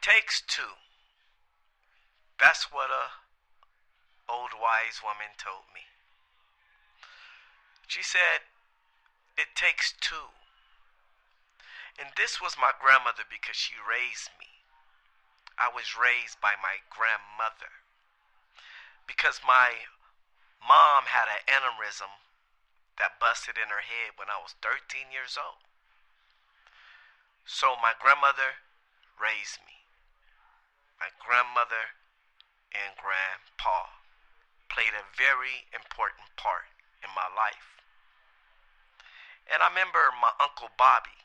takes two. That's what a old wise woman told me. She said, it takes two. And this was my grandmother because she raised me. I was raised by my grandmother because my mom had an aneurysm that busted in her head when I was 13 years old. So my grandmother raised me. My grandmother and grandpa played a very important part in my life. And I remember my Uncle Bobby,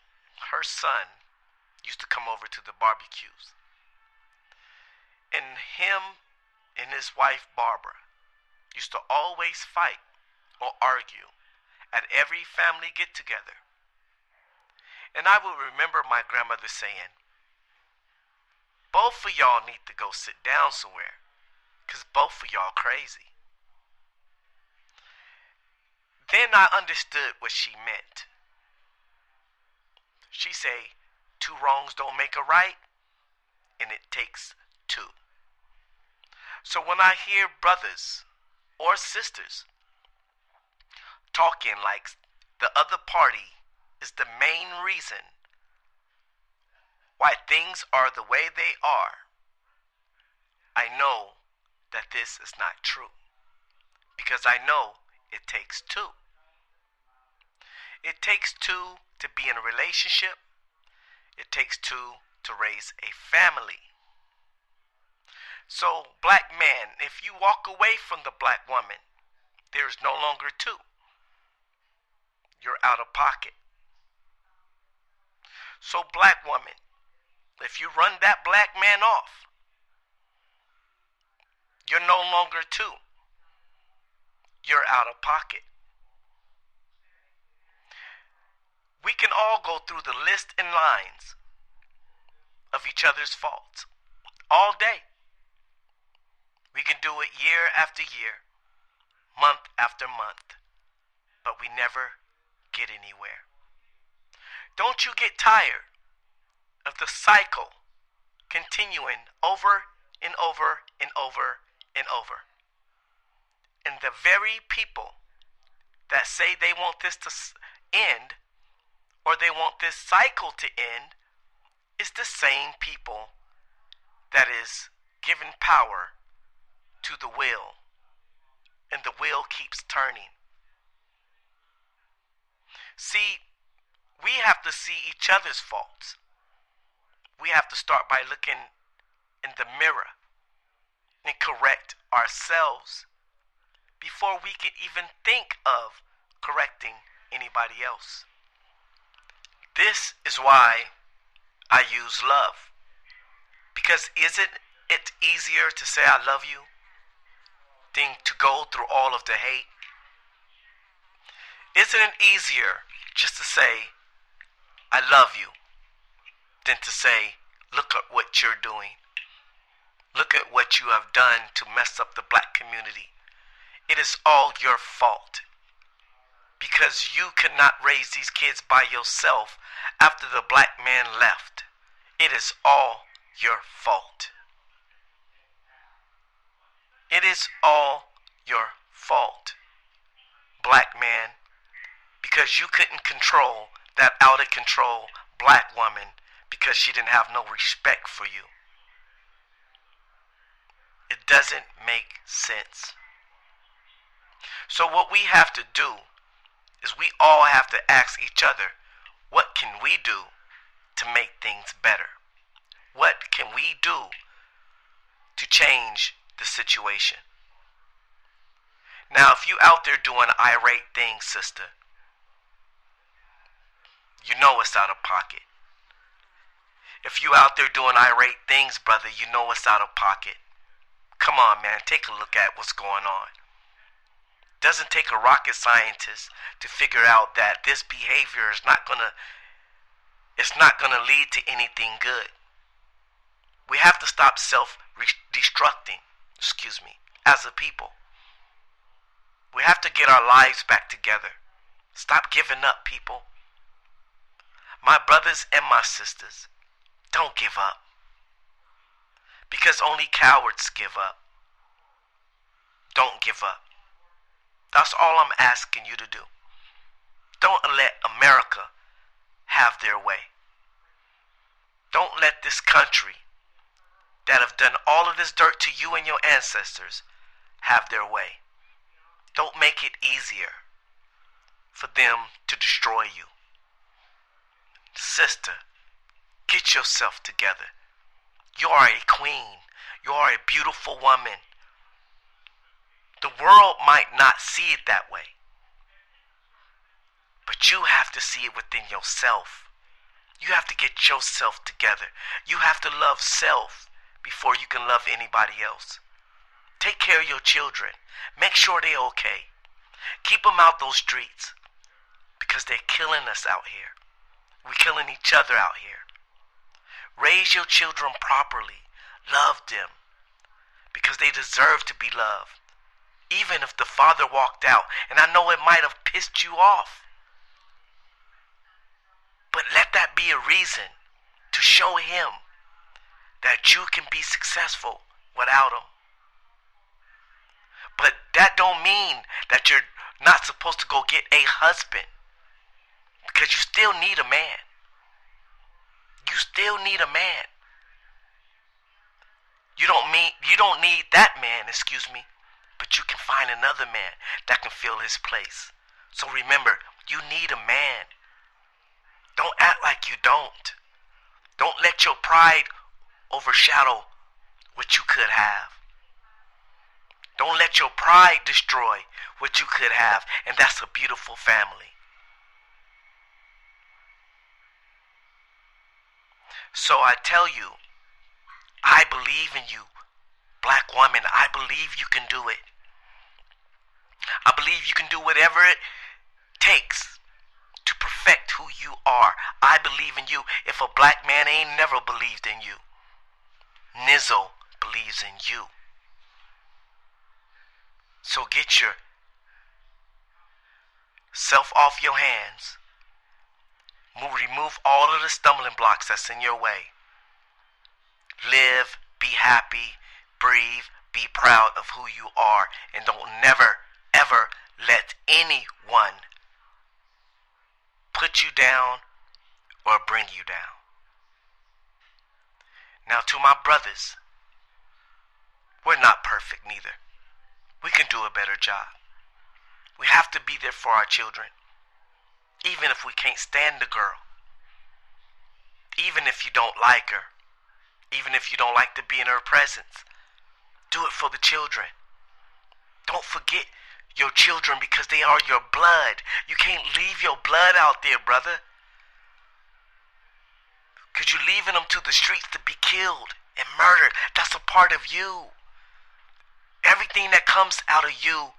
her son, used to come over to the barbecues. And him and his wife Barbara used to always fight or argue at every family get-together. And I will remember my grandmother saying, both of y'all need to go sit down somewhere, because both of y'all crazy. Then I understood what she meant. She say, two wrongs don't make a right, and it takes two. So when I hear brothers or sisters talking like the other party is the main reason why things are the way they are, I know that this is not true, because I know it takes two. It takes two to be in a relationship. It takes two to raise a family. So, black man, if you walk away from the black woman, there is no longer two. You're out of pocket. So, black woman, if you run that black man off, you're no longer two. You're out of pocket. We can all go through the list and lines of each other's faults all day. We can do it year after year, month after month, but we never get anywhere. Don't you get tired of the cycle continuing over and over and over and over? And the very people that say they want this to end, or they want this cycle to end, is the same people that is given power to the wheel, and the wheel keeps turning. See, we have to see each other's faults. We have to start by looking in the mirror and correct ourselves before we can even think of correcting anybody else. This is why I use love. Because isn't it easier to say I love you than to go through all of the hate? Isn't it easier just to say I love you than to say, look at what you're doing. Look at what you have done to mess up the black community. It is all your fault. Because you could not raise these kids by yourself after the black man left. It is all your fault. It is all your fault, black man, because you couldn't control that out of control black woman because she didn't have no respect for you. It doesn't make sense. So what we have to do is we all have to ask each other, what can we do to make things better? What can we do to change the situation? Now, if you out there doing irate things, sister, you know it's out of pocket. If you out there doing irate things, brother, you know it's out of pocket. Come on, man, take a look at what's going on. Doesn't take a rocket scientist to figure out that this behavior is not gonna lead to anything good. We have to stop self-destructing, as a people. We have to get our lives back together. Stop giving up, people. My brothers and my sisters, don't give up. Because only cowards give up. Don't give up. That's all I'm asking you to do. Don't let America have their way. Don't let this country that have done all of this dirt to you and your ancestors have their way. Don't make it easier for them to destroy you. Sister, get yourself together. You are a queen. You are a beautiful woman. The world might not see it that way, but you have to see it within yourself. You have to get yourself together. You have to love self before you can love anybody else. Take care of your children. Make sure they're okay. Keep them out those streets because they're killing us out here. We're killing each other out here. Raise your children properly. Love them because they deserve to be loved. Even if the father walked out, and I know it might have pissed you off, but let that be a reason to show him that you can be successful without him. But that don't mean that you're not supposed to go get a husband, because you still need a man. You still need a man. You don't need that man, but you can find another man that can fill his place. So remember, you need a man. Don't act like you don't. Don't let your pride overshadow what you could have. Don't let your pride destroy what you could have, and that's a beautiful family. So I tell you, I believe in you, black woman. I believe you can do it. I believe you can do whatever it takes to perfect who you are. I believe in you. If a black man ain't never believed in you, Nizzo believes in you. So get your self off your hands. Remove all of the stumbling blocks that's in your way. Live, be happy, breathe, be proud of who you are, and don't never, ever let anyone put you down or bring you down. Now to my brothers, we're not perfect neither. We can do a better job. We have to be there for our children, even if we can't stand the girl, even if you don't like her, even if you don't like to be in her presence. Do it for the children. Don't forget your children because they are your blood. You can't leave your blood out there, brother, because you're leaving them to the streets to be killed and murdered. That's a part of you. Everything that comes out of you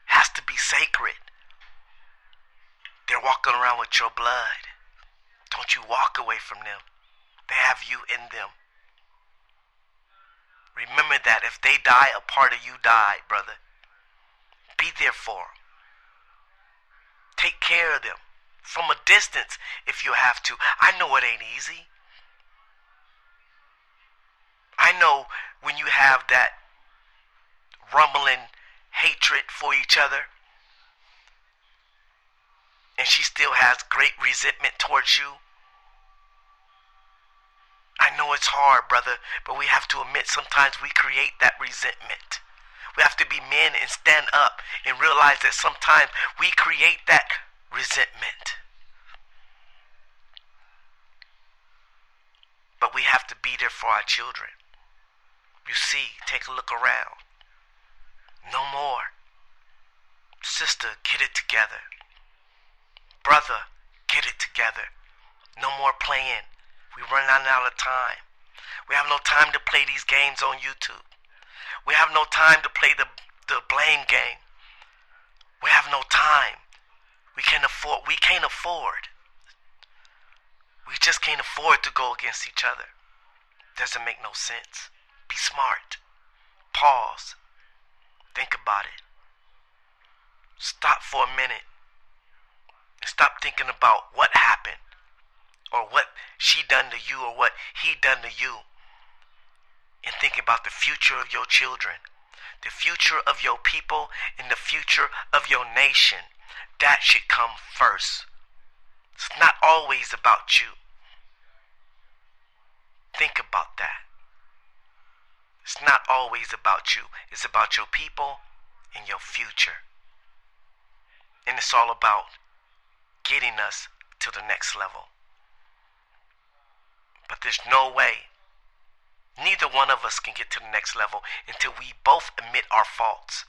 has to be sacred. They're walking around with your blood. Don't you walk away from them. They have you in them. Remember that if they die, a part of you died, brother. Be there for them. Take care of them from a distance if you have to. I know it ain't easy. I know when you have that rumbling hatred for each other, and she still has great resentment towards you. I know it's hard, brother, but we have to admit sometimes we create that resentment. We have to be men and stand up and realize that sometimes we create that resentment. But we have to be there for our children. You see, take a look around. No more. Sister, get it together. Brother, get it together. No more playing. We run out of time. We have no time to play these games on YouTube. We have no time to play the blame game. We have no time. We can't afford. We just can't afford to go against each other. Doesn't make no sense. Be smart. Pause. Think about it. Stop for a minute. And stop thinking about what happened, or what she done to you, or what he done to you, and think about the future of your children, the future of your people, and the future of your nation. That should come first. It's not always about you. Think about that. It's not always about you. It's about your people and your future. And it's all about getting us to the next level. But there's no way neither one of us can get to the next level until we both admit our faults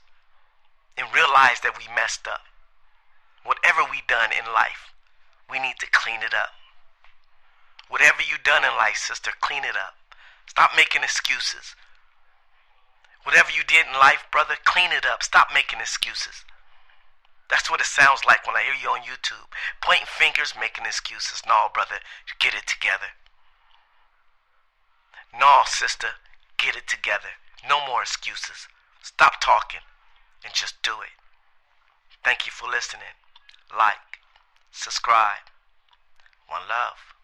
and realize that we messed up. Whatever we done in life, we need to clean it up. Whatever you done in life, sister, clean it up. Stop making excuses. Whatever you did in life, brother, clean it up. Stop making excuses. That's what it sounds like when I hear you on YouTube. Pointing fingers, making excuses. No, brother, get it together. No, sister, get it together. No more excuses. Stop talking and just do it. Thank you for listening. Like, subscribe. One love.